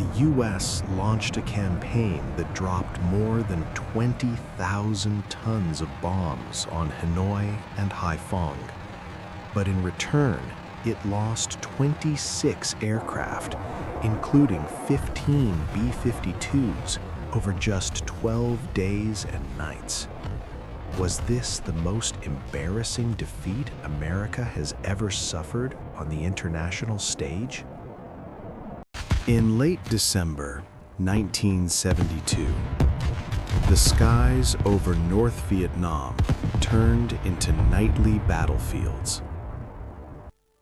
the U.S. launched a campaign that dropped more than 20,000 tons of bombs on Hanoi and Haiphong. But in return, it lost 26 aircraft, including 15 B-52s, over just 12 days and nights. Was this the most embarrassing defeat America has ever suffered on the international stage? In late December 1972, the skies over North Vietnam turned into nightly battlefields.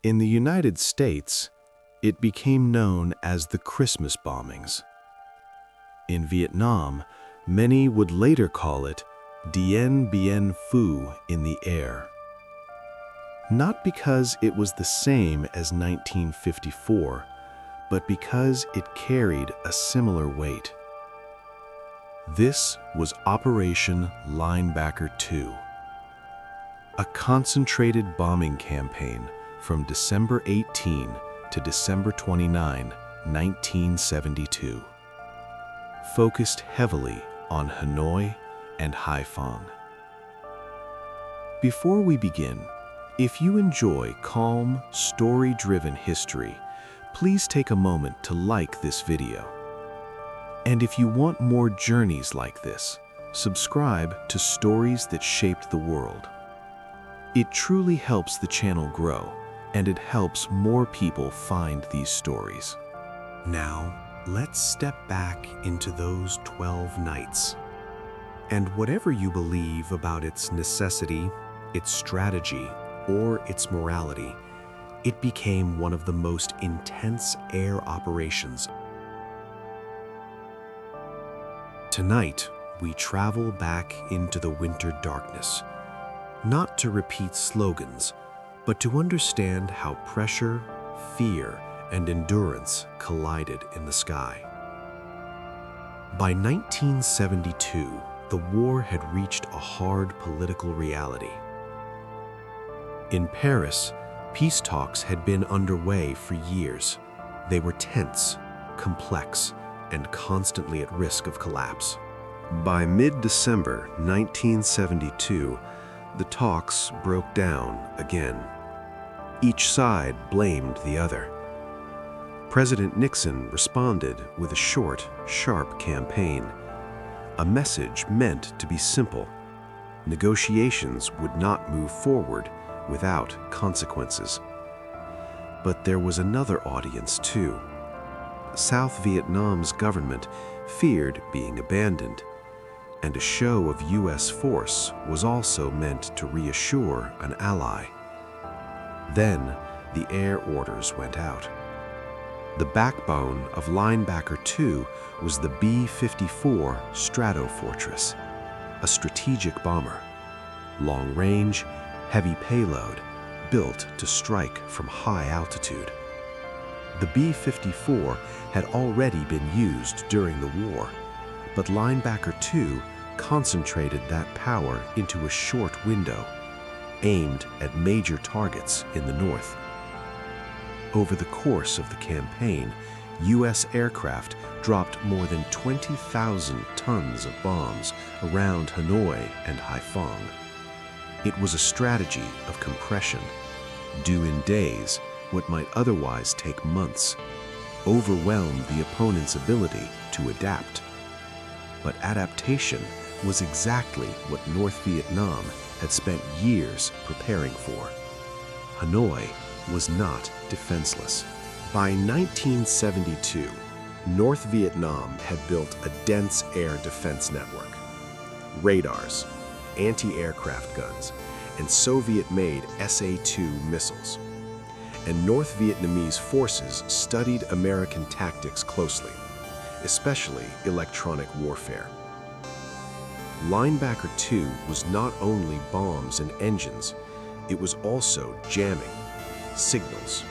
In the United States, it became known as the Christmas bombings. In Vietnam, many would later call it Dien Bien Phu in the air. Not because it was the same as 1954, but because it carried a similar weight. This was Operation Linebacker II, a concentrated bombing campaign from December 18 to December 29, 1972, focused heavily on Hanoi and Haiphong. Before we begin, if you enjoy calm, story-driven history, please take a moment to like this video. And if you want more journeys like this, subscribe to Stories That Shaped the World. It truly helps the channel grow, and it helps more people find these stories. Now, let's step back into those 12 nights. And whatever you believe about its necessity, its strategy, or its morality, it became one of the most intense air operations. Tonight, we travel back into the winter darkness, not to repeat slogans, but to understand how pressure, fear, and endurance collided in the sky. By 1972, the war had reached a hard political reality. In Paris, peace talks had been underway for years. They were tense, complex, and constantly at risk of collapse. By mid-December 1972, the talks broke down again. Each side blamed the other. President Nixon responded with a short, sharp campaign. A message meant to be simple. Negotiations would not move forward without consequences. But there was another audience too. South Vietnam's government feared being abandoned, and a show of U.S. force was also meant to reassure an ally. Then the air orders went out. The backbone of Linebacker II was the B-54 Stratofortress, a strategic bomber, long-range, heavy payload, built to strike from high altitude. The B-54 had already been used during the war, but Linebacker II concentrated that power into a short window, aimed at major targets in the north. Over the course of the campaign, U.S. aircraft dropped more than 20,000 tons of bombs around Hanoi and Haiphong. It was a strategy of compression, do in days what might otherwise take months, overwhelmed the opponent's ability to adapt. But adaptation was exactly what North Vietnam had spent years preparing for. Hanoi was not defenseless. By 1972, North Vietnam had built a dense air defense network. Radars, anti-aircraft guns, and Soviet-made SA-2 missiles. And North Vietnamese forces studied American tactics closely, especially electronic warfare. Linebacker II was not only bombs and engines, it was also jamming, signals,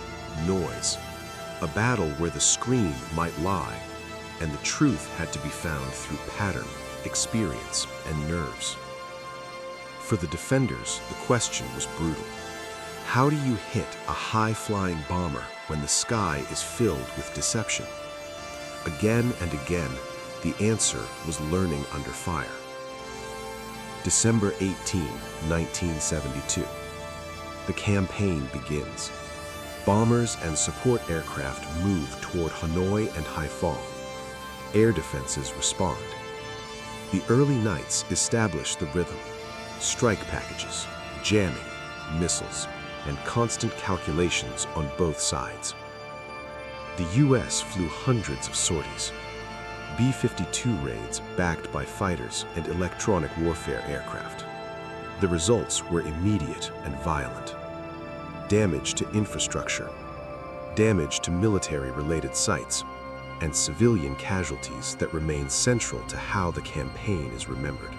noise, a battle where the scream might lie, and the truth had to be found through pattern, experience, and nerves. For the defenders, the question was brutal. How do you hit a high-flying bomber when the sky is filled with deception? Again and again, the answer was learning under fire. December 18, 1972. The campaign begins. Bombers and support aircraft move toward Hanoi and Haiphong. Air defenses respond. The early nights establish the rhythm. Strike packages, jamming, missiles, and constant calculations on both sides. The U.S. flew hundreds of sorties. B-52 raids backed by fighters and electronic warfare aircraft. The results were immediate and violent. Damage to infrastructure, damage to military-related sites, and civilian casualties that remain central to how the campaign is remembered.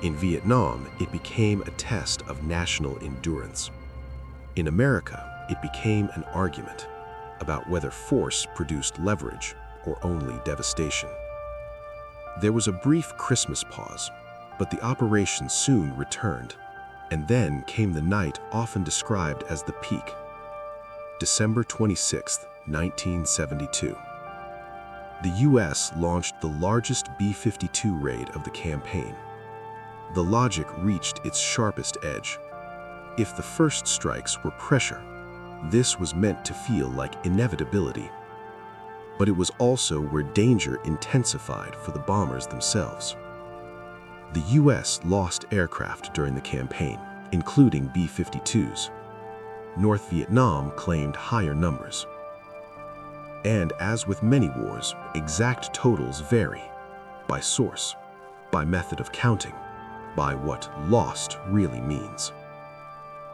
In Vietnam, it became a test of national endurance. In America, it became an argument about whether force produced leverage or only devastation. There was a brief Christmas pause, but the operation soon returned, and then came the night often described as the peak. December 26, 1972. The U.S. launched the largest B-52 raid of the campaign. The logic reached its sharpest edge. If the first strikes were pressure, this was meant to feel like inevitability. But it was also where danger intensified for the bombers themselves. The U.S. lost aircraft during the campaign, including B-52s. North Vietnam claimed higher numbers. And as with many wars, exact totals vary by source, by method of counting, by what lost really means.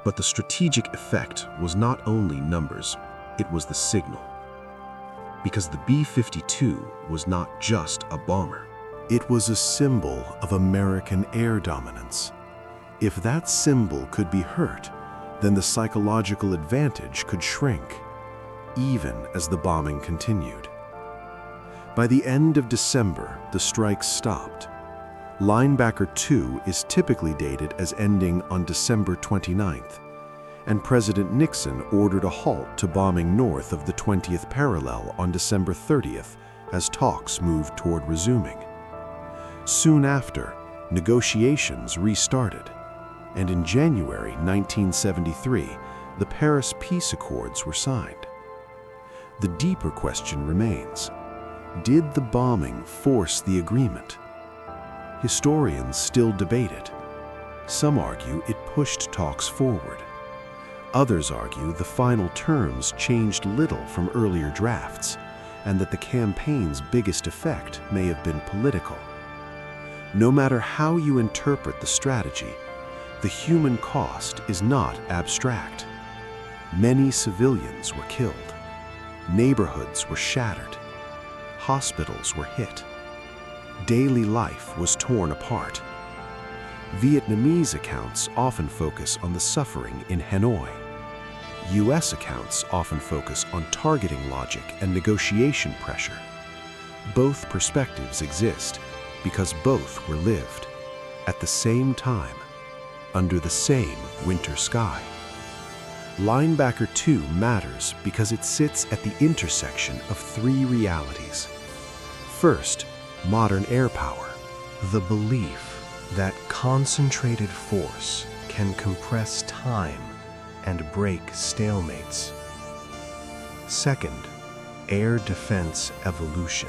But the strategic effect was not only numbers, it was the signal. Because the B-52 was not just a bomber. It was a symbol of American air dominance. If that symbol could be hurt, then the psychological advantage could shrink, even as the bombing continued. By the end of December, the strikes stopped. Linebacker II is typically dated as ending on December 29th, and President Nixon ordered a halt to bombing north of the 20th parallel on December 30th as talks moved toward resuming. Soon after, negotiations restarted, and in January 1973, the Paris Peace Accords were signed. The deeper question remains: did the bombing force the agreement? Historians still debate it. Some argue it pushed talks forward. Others argue the final terms changed little from earlier drafts, and that the campaign's biggest effect may have been political. No matter how you interpret the strategy, the human cost is not abstract. Many civilians were killed. Neighborhoods were shattered. Hospitals were hit. Daily life was torn apart. Vietnamese accounts often focus on the suffering in Hanoi. U.S. accounts often focus on targeting logic and negotiation pressure. Both perspectives exist because both were lived at the same time, under the same winter sky. Linebacker II matters because it sits at the intersection of three realities. First, modern air power, the belief that concentrated force can compress time and break stalemates. Second, air defense evolution.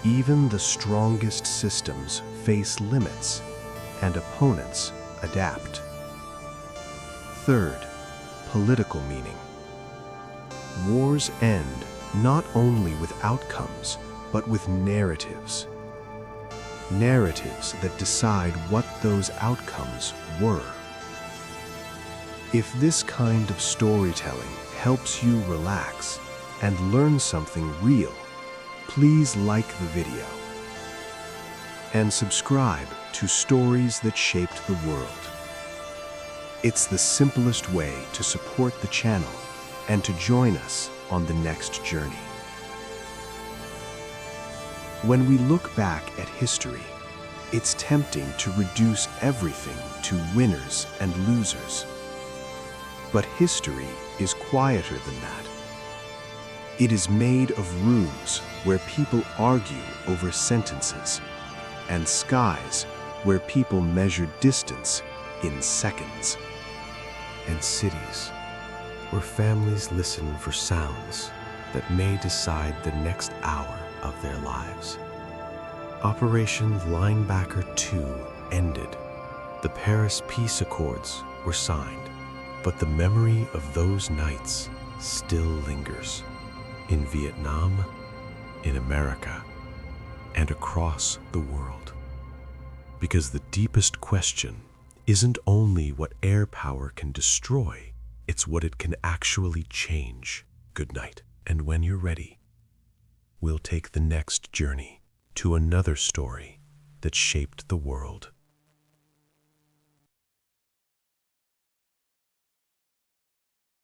Even the strongest systems face limits, and opponents adapt. Third, political meaning. Wars end not only with outcomes, but with narratives. Narratives that decide what those outcomes were. If this kind of storytelling helps you relax and learn something real, please like the video and subscribe to Stories That Shaped the World. It's the simplest way to support the channel and to join us on the next journey. When we look back at history, it's tempting to reduce everything to winners and losers. But history is quieter than that. It is made of rooms where people argue over sentences, and skies where people measure distance in seconds, and cities where families listen for sounds that may decide the next hour of their lives. Operation Linebacker II ended. The Paris Peace Accords were signed, but the memory of those nights still lingers in Vietnam, in America, and across the world. Because the deepest question isn't only what air power can destroy, it's what it can actually change. Good night. And when you're ready, we'll take the next journey to another story that shaped the world.